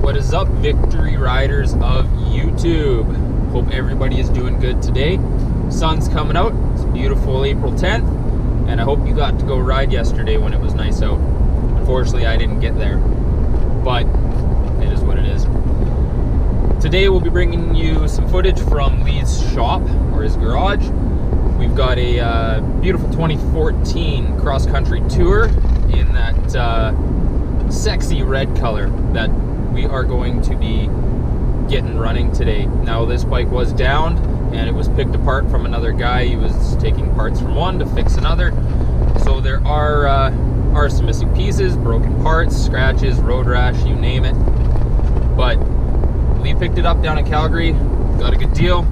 What is up, Victory Riders of YouTube? Hope everybody is doing good today. Sun's coming out. It's beautiful April 10th, and I hope you got to go ride yesterday when it was nice out. Unfortunately, I didn't get there, but it is what it is. Today we'll be bringing you some footage from Lee's shop, or his garage. We've got a beautiful 2014 cross-country tour in that sexy red color that we are going to be getting running today. Now, this bike was downed and it was picked apart from another guy. He was taking parts from one to fix another. So there are some missing pieces, broken parts, scratches, road rash, you name it. But Lee picked it up down in Calgary, got a good deal,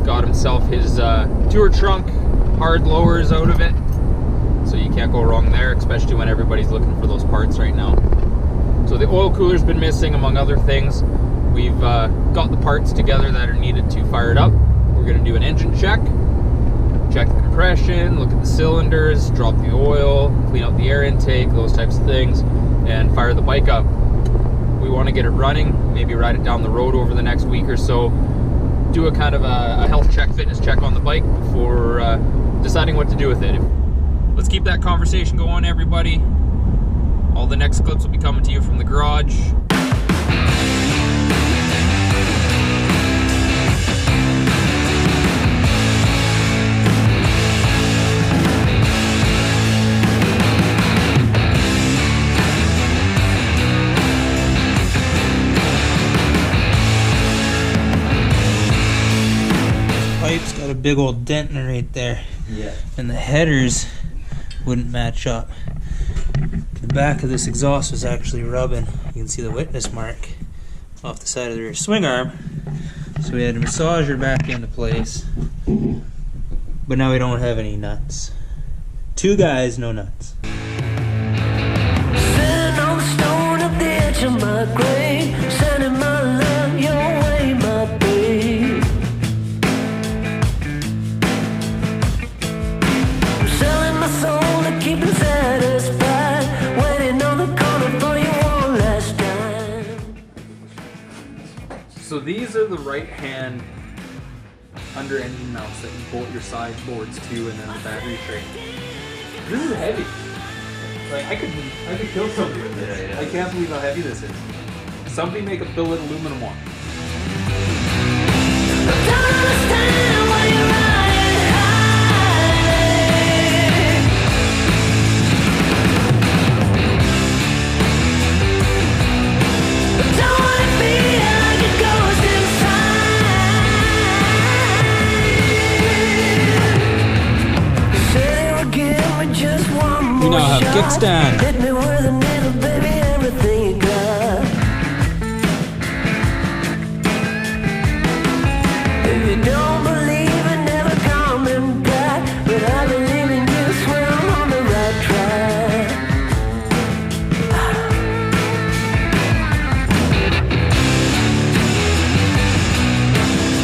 got himself his tour trunk, hard lowers out of it. So you can't go wrong there, especially when everybody's looking for those parts right now. So the oil cooler's been missing, among other things. We've got the parts together that are needed to fire it up. We're going to do an engine check the compression, look at the cylinders, drop the oil, clean out the air intake, those types of things, and fire the bike up. We want to get it running, maybe ride it down the road over the next week or so, do a kind of a health check, fitness check on the bike before deciding what to do with it. Let's keep that conversation going, everybody. All the next clips will be coming to you from the garage. Pipe's got a big old dent in it right there. Yeah. And the headers wouldn't match up. The back of this exhaust was actually rubbing. You can see the witness mark off the side of the rear swing arm. So we had to massage her back into place. But now we don't have any nuts. Two guys, no nuts. Sitting on the stone at the edge of my grave, sending my love your way, my babe. I'm selling my soul to keep it satisfied, waiting on the corner for you one last time. So these are the right hand under engine mounts that you bolt your side boards to, and then the battery tray. This is heavy. Like, I could kill somebody with this. Yeah. I can't believe how heavy this is. Somebody make a billet aluminum one. I don't understand why you're riding high. I don't wanna feel like a ghost inside. Say you would give me just one more We now have shot. kickstand. Hit me with a needle, baby, everything you got. If you don't believe in never coming back, but I believe in you, swear I'm on the right track.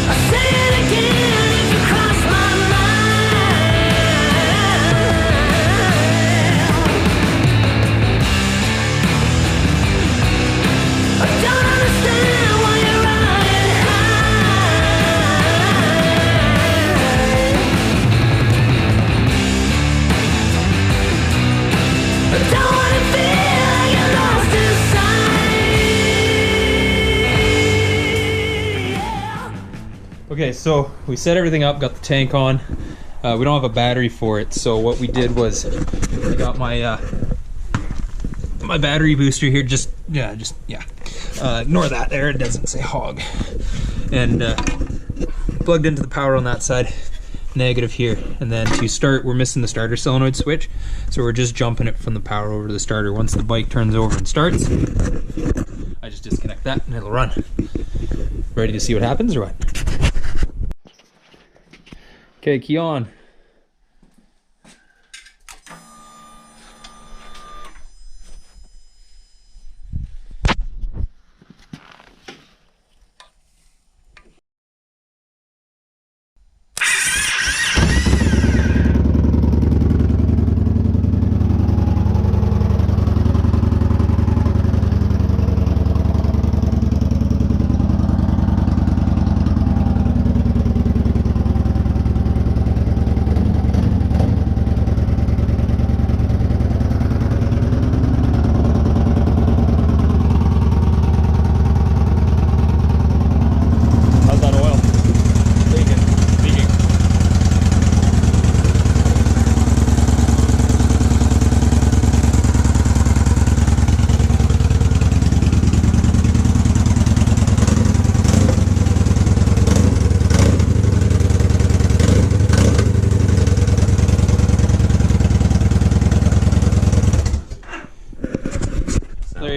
I say it again if you cross my mind. I don't understand why you're riding high. I don't wanna feel like you're lost inside. Okay, so we set everything up, got the tank on. We don't have a battery for it, so what we did was I got my my battery booster here. Ignore that there, it doesn't say hog. And plugged into the power on that side, negative here. And then to start, we're missing the starter solenoid switch, so we're just jumping it from the power over to the starter. Once the bike turns over and starts, I just disconnect that and it'll run. Ready to see what happens or what? Okay, key on.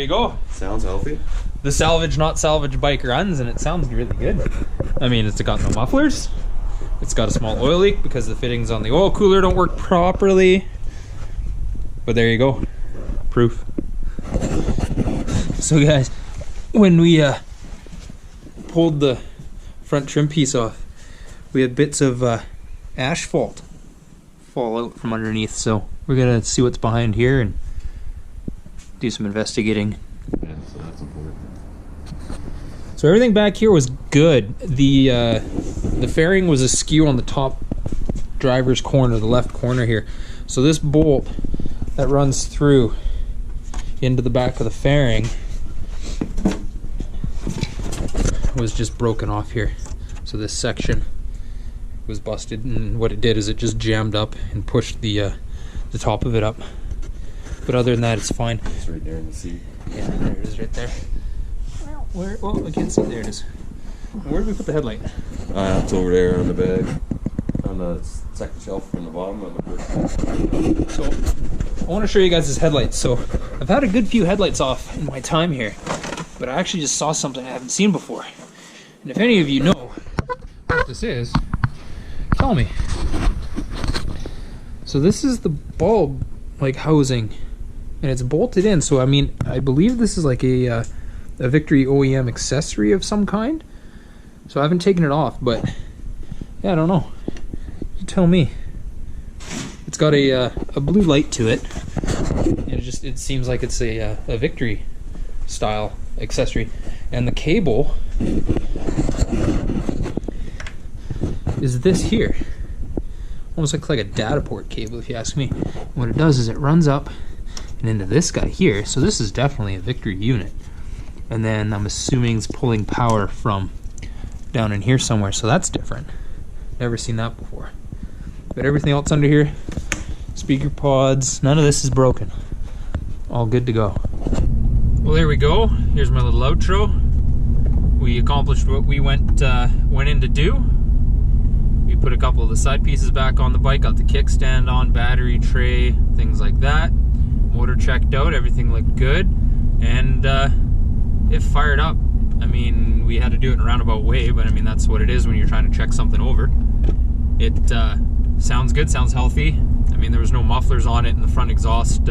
you go. Sounds healthy. The Salvage Not Salvage bike runs, and it sounds really good. I mean, it's got no mufflers. It's got a small oil leak because the fittings on the oil cooler don't work properly. But there you go. Proof. So guys, when we pulled the front trim piece off, we had bits of asphalt fall out from underneath, so we're gonna see what's behind here and do some investigating. Yeah, so that's important. So everything back here was good. The fairing was askew on the top driver's corner, the left corner here. So this bolt that runs through into the back of the fairing was just broken off here. So this section was busted, and what it did is it just jammed up and pushed the top of it up. But other than that, it's fine. It's right there in the seat. Yeah, there it is right there. Where? Oh, I can't see. There it is. Where did we put the headlight? It's over there on the bag, on the second shelf from the bottom of the first. So I want to show you guys this headlight. So I've had a good few headlights off in my time here, but I actually just saw something I haven't seen before. And if any of you know what this is, tell me. So this is the bulb like housing, and it's bolted in. So I mean, I believe this is like a Victory OEM accessory of some kind. So I haven't taken it off, but yeah, I don't know. You tell me. It's got a blue light to it, and it seems like it's a Victory style accessory. And the cable is this here. Almost looks like a data port cable, if you ask me. And what it does is it runs up and into this guy here. So this is definitely a Victory unit. And then I'm assuming it's pulling power from down in here somewhere. So that's different. Never seen that before. But everything else under here, speaker pods, none of this is broken. All good to go. Well, there we go. Here's my little outro. We accomplished what we went in to do. We put a couple of the side pieces back on the bike, got the kickstand on, battery tray, things like that. Motor checked out, everything looked good, and it fired up. I mean, we had to do it in a roundabout way, but I mean, that's what it is when you're trying to check something over. It sounds good, sounds healthy. I mean, there was no mufflers on it, and the front exhaust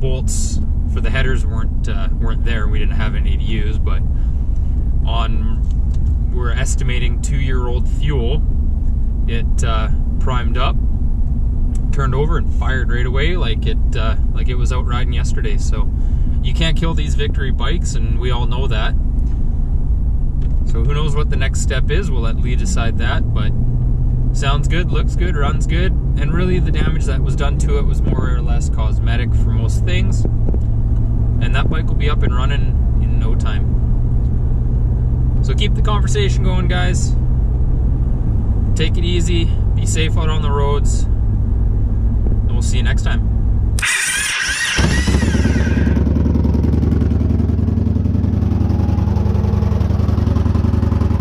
bolts for the headers weren't there. We didn't have any to use, but we're estimating 2-year-old fuel. It primed up, turned over, and fired right away like it was out riding yesterday. So you can't kill these Victory bikes, and we all know that. So who knows what the next step is? We'll let Lee decide that, but sounds good, looks good, runs good, and really the damage that was done to it was more or less cosmetic for most things. And that bike will be up and running in no time. So keep the conversation going, guys. Take it easy, be safe out on the roads, and we'll see you next time.